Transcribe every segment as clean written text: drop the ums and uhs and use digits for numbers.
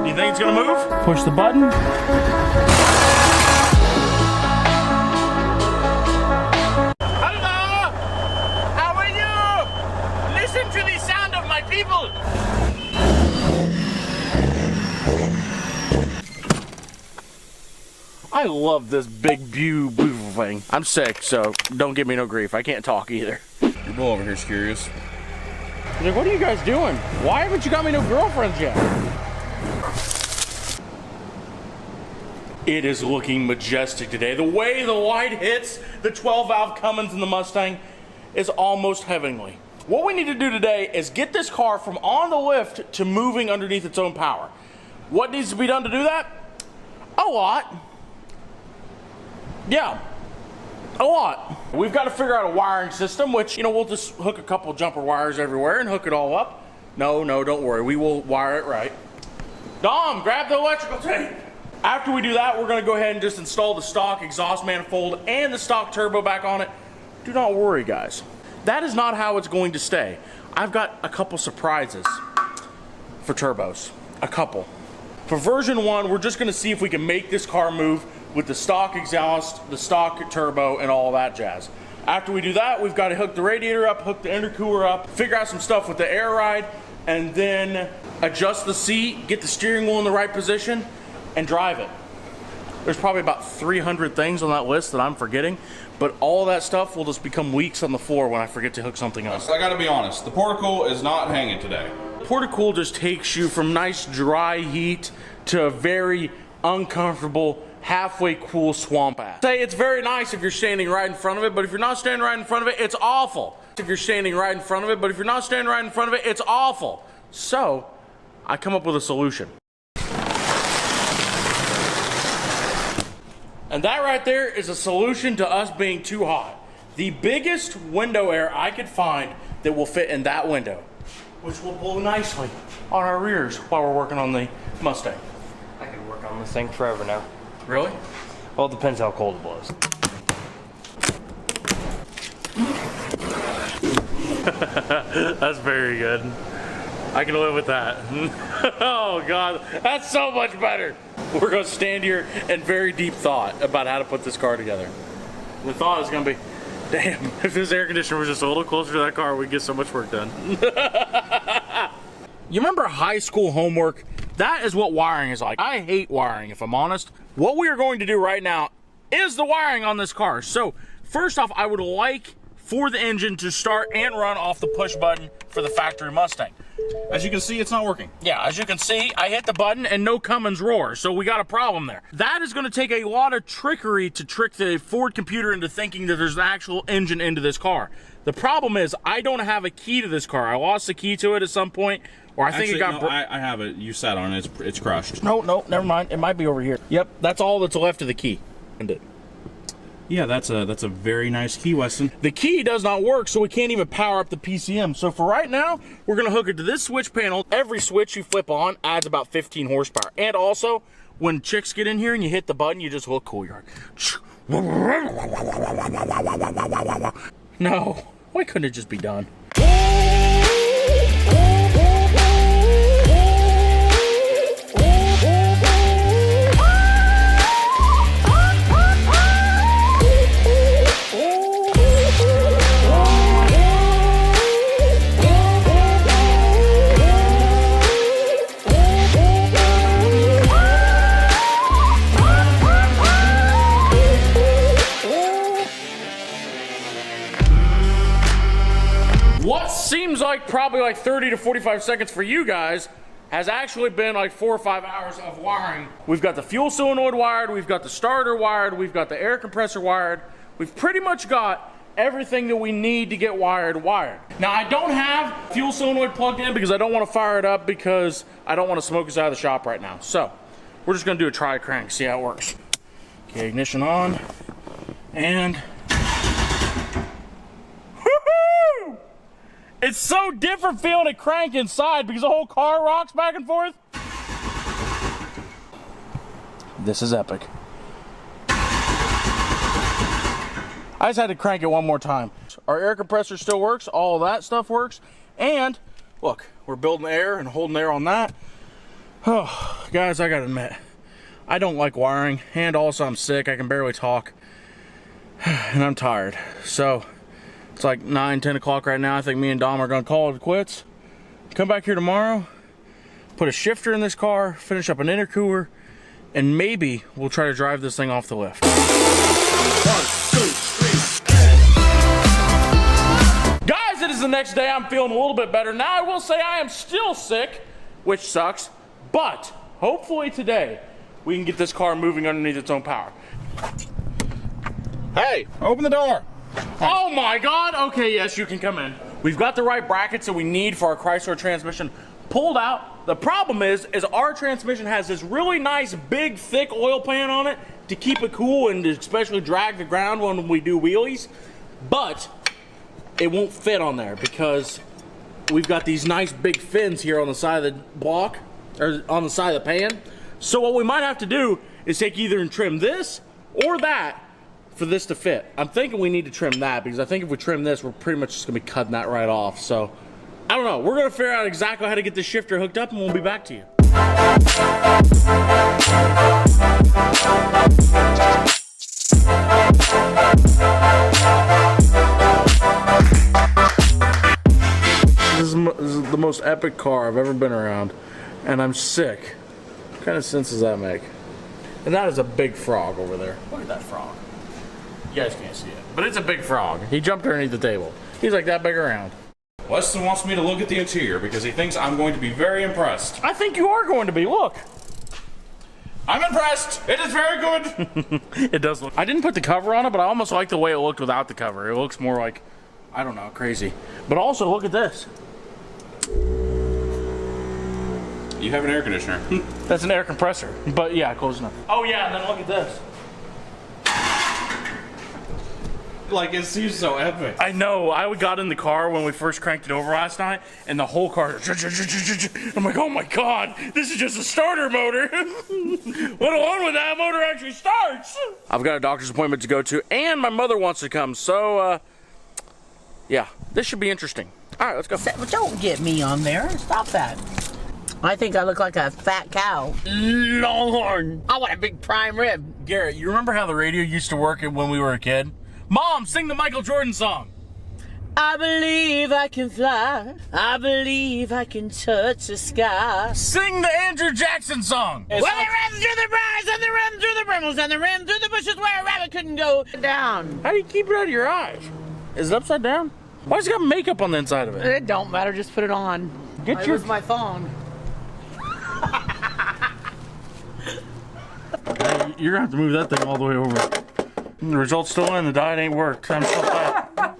Do you think it's gonna move? Push the button. Hello! How are you? Listen to the sound of my people! I love this big beautiful thing. I'm sick, so don't give me no grief. I can't talk either. Your boy over here's curious. He's like, what are you guys doing? Why haven't you got me no girlfriends yet? It is looking majestic today. The way the light hits the 12-valve Cummins in the Mustang is almost heavenly. What we need to do today is get this car from on the lift to moving underneath its own power. What needs to be done to do that? A lot. Yeah, a lot. We've got to figure out a wiring system, which, you know, we'll just hook a couple jumper wires everywhere and hook it all up. No, don't worry. We will wire it right. Dom, grab the electrical tape. After we do that, we're going to go ahead and just install the stock exhaust manifold and the stock turbo back on it. Do not worry, guys. That is not how it's going to stay. I've got a couple surprises for turbos. A couple. For version 1, we're just going to see if we can make this car move with the stock exhaust, the stock turbo, and all that jazz. After we do that, we've got to hook the radiator up, hook the intercooler up, figure out some stuff with the air ride, and then adjust the seat, get the steering wheel in the right position, and drive it. There's probably about 300 things on that list that I'm forgetting, but all that stuff will just become weeks on the floor when I forget to hook something else. I gotta be honest, the Porticool is not hanging today. Porticool just takes you from nice dry heat to a very uncomfortable, halfway cool swamp ass. Say it's very nice if you're standing right in front of it, but if you're not standing right in front of it, it's awful. If you're standing right in front of it, but if you're not standing right in front of it, it's awful. So, I come up with a solution. And that right there is a solution to us being too hot. The biggest window air I could find that will fit in that window, which will blow nicely on our rears while we're working on the Mustang. I could work on this thing forever now. Really? Well, it depends how cold it blows. That's very good. I can live with that. Oh God, that's so much better. We're gonna stand here in very deep thought about how to put this car together. The thought is gonna be, damn, if this air conditioner was just a little closer to that car, we'd get so much work done. You remember high school homework? That is what wiring is like. I hate wiring, if I'm honest. What we are going to do right now is the wiring on this car. So, first off, I would like for the engine to start and run off the push button for the factory Mustang. As you can see, it's not working. Yeah, as you can see, I hit the button and no Cummins roar, so we got a problem there. That is going to take a lot of trickery to trick the Ford computer into thinking that there's an actual engine into this car. The problem is, I don't have a key to this car. I lost the key to it at some point, or I think Actually, it got... no, I have it. You sat on it. It's crushed. No, never mind. It might be over here. Yep, that's all that's left of the key. Yeah, that's a very nice key, Weston. The key does not work, so we can't even power up the PCM. So for right now, we're gonna hook it to this switch panel. Every switch you flip on adds about 15 horsepower. And also, when chicks get in here and you hit the button, you just look cool. You're like, no, why couldn't it just be done? What seems like probably like 30 to 45 seconds for you guys has actually been like 4 or 5 hours of wiring. We've got the fuel solenoid wired, we've got the starter wired, we've got the air compressor wired. We've pretty much got everything that we need to get wired. Now I don't have fuel solenoid plugged in because I don't want to fire it up because I don't want to smoke us out of the shop right now. So we're just gonna do a try crank, see how it works. Okay, ignition on, and woohoo! It's so different feeling it crank inside because the whole car rocks back and forth. This is epic. I just had to crank it one more time. Our air compressor still works, all that stuff works, and look, we're building air and holding air on that. Oh, guys, I gotta admit, I don't like wiring, and also I'm sick. I can barely talk, and I'm tired. So it's like 9, 10 o'clock right now. I think me and Dom are gonna call it quits. Come back here tomorrow, put a shifter in this car, finish up an intercooler, and maybe we'll try to drive this thing off the lift. 1, 2, 3. Guys, it is the next day. I'm feeling a little bit better. Now I will say I am still sick, which sucks, but hopefully today we can get this car moving underneath its own power. Hey, open the door. Oh my God, okay, yes, you can come in. We've got the right brackets that we need for our Chrysler transmission pulled out. The problem is our transmission has this really nice, big, thick oil pan on it to keep it cool and to especially drag the ground when we do wheelies, but it won't fit on there because we've got these nice big fins here on the side of the block, or on the side of the pan. So what we might have to do is take either and trim this or that for this to fit. I'm thinking we need to trim that because I think if we trim this, we're pretty much just gonna be cutting that right off. So I don't know. We're gonna figure out exactly how to get this shifter hooked up and we'll be back to you. This is the most epic car I've ever been around, and I'm sick. What kind of sense does that make? And that is a big frog over there. Look at that frog. You guys can't see it, but it's a big frog. He jumped underneath the table. He's like that big around. Weston wants me to look at the interior because he thinks I'm going to be very impressed. I think you are going to be. Look. I'm impressed. It is very good. It does look. I didn't put the cover on it, but I almost like the way it looked without the cover. It looks more like, I don't know, crazy. But also, look at this. You have an air conditioner. That's an air compressor. But yeah, close enough. Oh yeah, and then look at this. Like, it seems so epic. I know. I got in the car when we first cranked it over last night, and the whole car. I'm like, oh my God, this is just a starter motor. Let alone when that motor actually starts. I've got a doctor's appointment to go to, and my mother wants to come. So, yeah, this should be interesting. All right, let's go. Don't get me on there. Stop that. I think I look like a fat cow. Longhorn. I want a big prime rib. Garrett, you remember how the radio used to work when we were a kid? Mom, sing the Michael Jordan song. I believe I can fly. I believe I can touch the sky. Sing the Andrew Jackson song. Well, they ran through the briars and they ran through the brambles and they ran through the bushes where a rabbit couldn't go down. How do you keep it out of your eyes? Is it upside down? Why has it got makeup on the inside of it? It don't matter. Just put it on. Get your. my phone. You're gonna have to move that thing all the way over. The result's still in. The diet ain't worked. I'm so fat.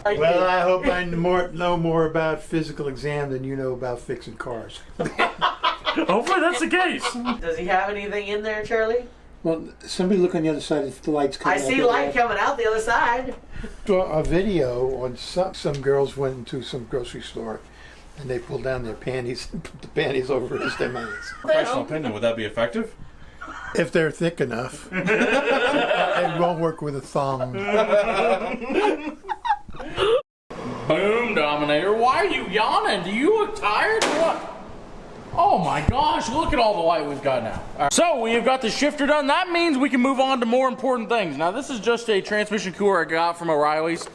Well, I hope I know more about physical exam than you know about fixing cars. Hopefully that's the case. Does he have anything in there, Charlie? Well, somebody look on the other side if the light's coming out. I see light coming out the other side. Saw a video on some girls went into some grocery store and they pulled down their panties and put the panties over his demands. Professional opinion, would that be effective? If they're thick enough. It won't work with a thong. Boom, Dominator. Why are you yawning? Do you look tired or what? Oh my gosh, look at all the light we've got now. All right. So we've got the shifter done. That means we can move on to more important things. Now this is just a transmission cooler I got from O'Reilly's.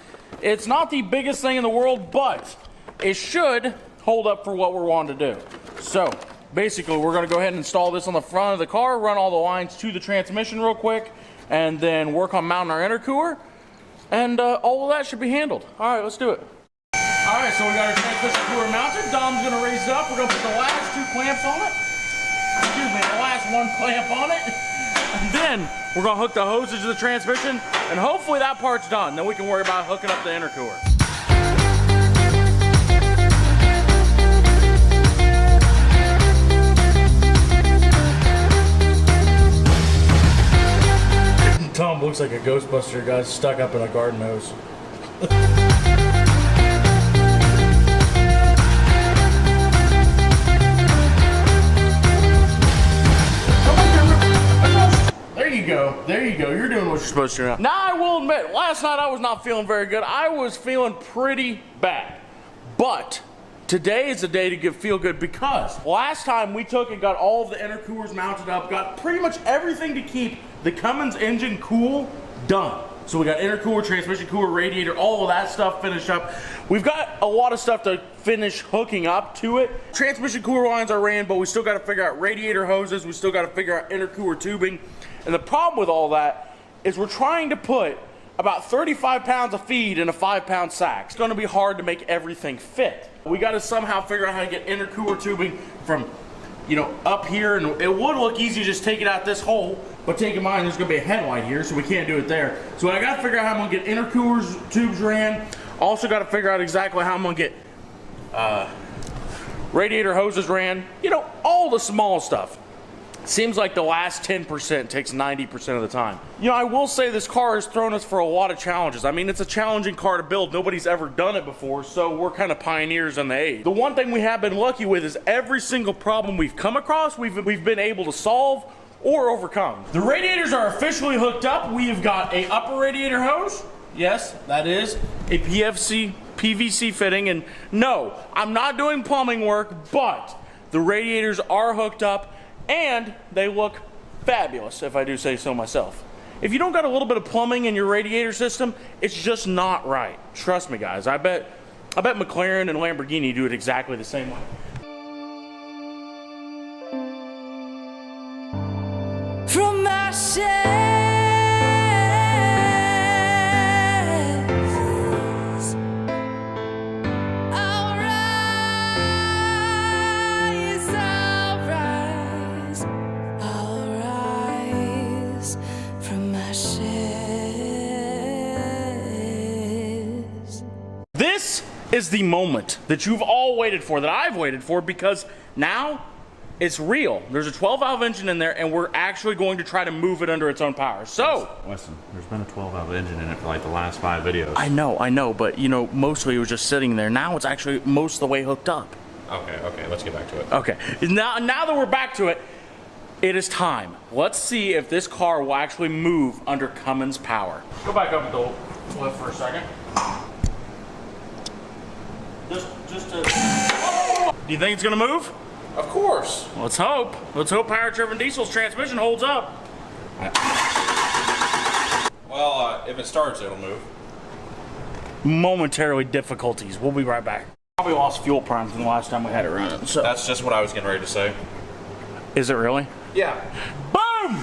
It's not the biggest thing in the world, but it should hold up for what we're wanting to do. So basically we're gonna go ahead and install this on the front of the car, run all the lines to the transmission real quick, and then work on mounting our intercooler. And all of that should be handled. All right, let's do it. All right, so we got our transmission cooler mounted. Dom's gonna raise it up. We're gonna put the last 2 clamps on it. Excuse me, the last 1 clamp on it. And then we're gonna hook the hoses to the transmission, and hopefully that part's done. Then we can worry about hooking up the intercooler. Tom looks like a Ghostbuster guy stuck up in a garden hose. There you go. There you go. You're doing what you're supposed to now. Now I will admit, last night I was not feeling very good. I was feeling pretty bad. But Today is the day to feel good because last time we took and got all of the intercoolers mounted up, got pretty much everything to keep the Cummins engine cool done. So we got intercooler, transmission cooler, radiator, all of that stuff finished up. We've got a lot of stuff to finish hooking up to it. Transmission cooler lines are ran, but we still got to figure out radiator hoses. We still got to figure out intercooler tubing. And the problem with all that is we're trying to put about 35 pounds of feed in a 5-pound sack. It's going to be hard to make everything fit. We got to somehow figure out how to get intercooler tubing from, you know, up here, and it would look easy to just take it out this hole, but take in mind there's going to be a headlight here, so we can't do it there. So I got to figure out how I'm going to get intercoolers tubes ran. Also got to figure out exactly how I'm going to get radiator hoses ran. You know, all the small stuff. Seems like the last 10% takes 90% of the time. You know, I will say this car has thrown us for a lot of challenges. I mean, it's a challenging car to build. Nobody's ever done it before, so we're kind of pioneers in the age. The one thing we have been lucky with is every single problem we've come across, we've been able to solve or overcome. The radiators are officially hooked up. We've got a upper radiator hose. Yes, that is a PVC fitting, and no, I'm not doing plumbing work, but the radiators are hooked up. And they look fabulous, if I do say so myself. If you don't got a little bit of plumbing in your radiator system, it's just not right. Trust me, guys. I bet McLaren and Lamborghini do it exactly the same way. From my shades, I'll rise from my shades. This is the moment that you've all waited for, that I've waited for, because now it's real. There's a 12-valve engine in there, and we're actually going to try to move it under its own power. So, Weston, there's been a 12-valve engine in it for like the last 5 videos. I know, but you know, mostly it was just sitting there. Now it's actually most of the way hooked up. Okay, let's get back to it. Okay, now that we're back to it, it is time. Let's see if this car will actually move under Cummins power. Go back up with the lift for a second. Just to... Do you think it's gonna move? Of course. Let's hope. Let's hope power-driven diesel's transmission holds up. Well, if it starts, it'll move. Momentarily difficulties. We'll be right back. Probably lost fuel prime from the last time we had it running. So That's just what I was getting ready to say. is it really? Yeah. Boom!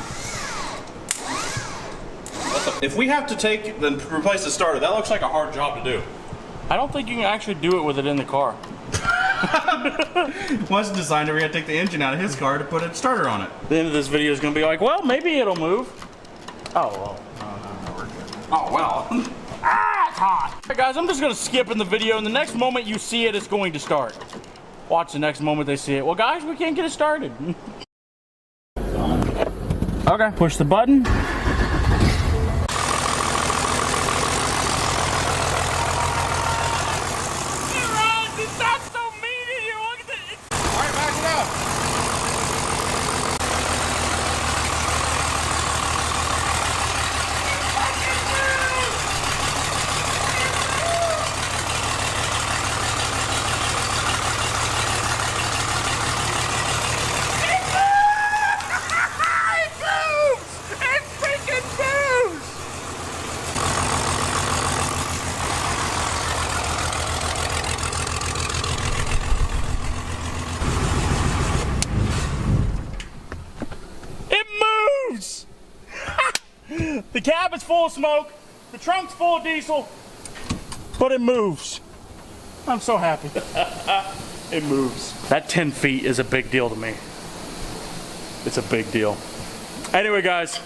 If we have to take and replace the starter, that looks like a hard job to do. I don't think you can actually do it with it in the car. Weston decided we're gonna take the engine out of his car to put a starter on it. The end of this video is gonna be like, well, maybe it'll move. Oh, well. No, we're good. Oh well. Ah, it's hot. Hey guys, I'm just gonna skip in the video, and the next moment you see it, it's going to start. Watch the next moment they see it. Well, guys, we can't get it started. Okay, push the button. The cabin's full of smoke, the trunk's full of diesel, but it moves. I'm so happy. It moves. That 10 feet is a big deal to me. It's a big deal. Anyway, guys,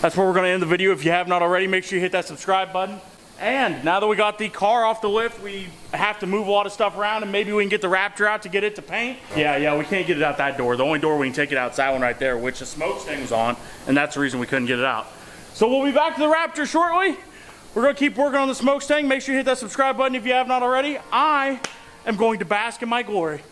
that's where we're going to end the video. If you have not already, make sure you hit that subscribe button. And now that we got the car off the lift, we have to move a lot of stuff around, and maybe we can get the Raptor out to get it to paint. Yeah, we can't get it out that door. The only door we can take it out is that one right there, which the Smoke-Stang was on, and that's the reason we couldn't get it out. So we'll be back to the Raptor shortly. We're going to keep working on the Smoke-Stang. Make sure you hit that subscribe button if you have not already. I am going to bask in my glory.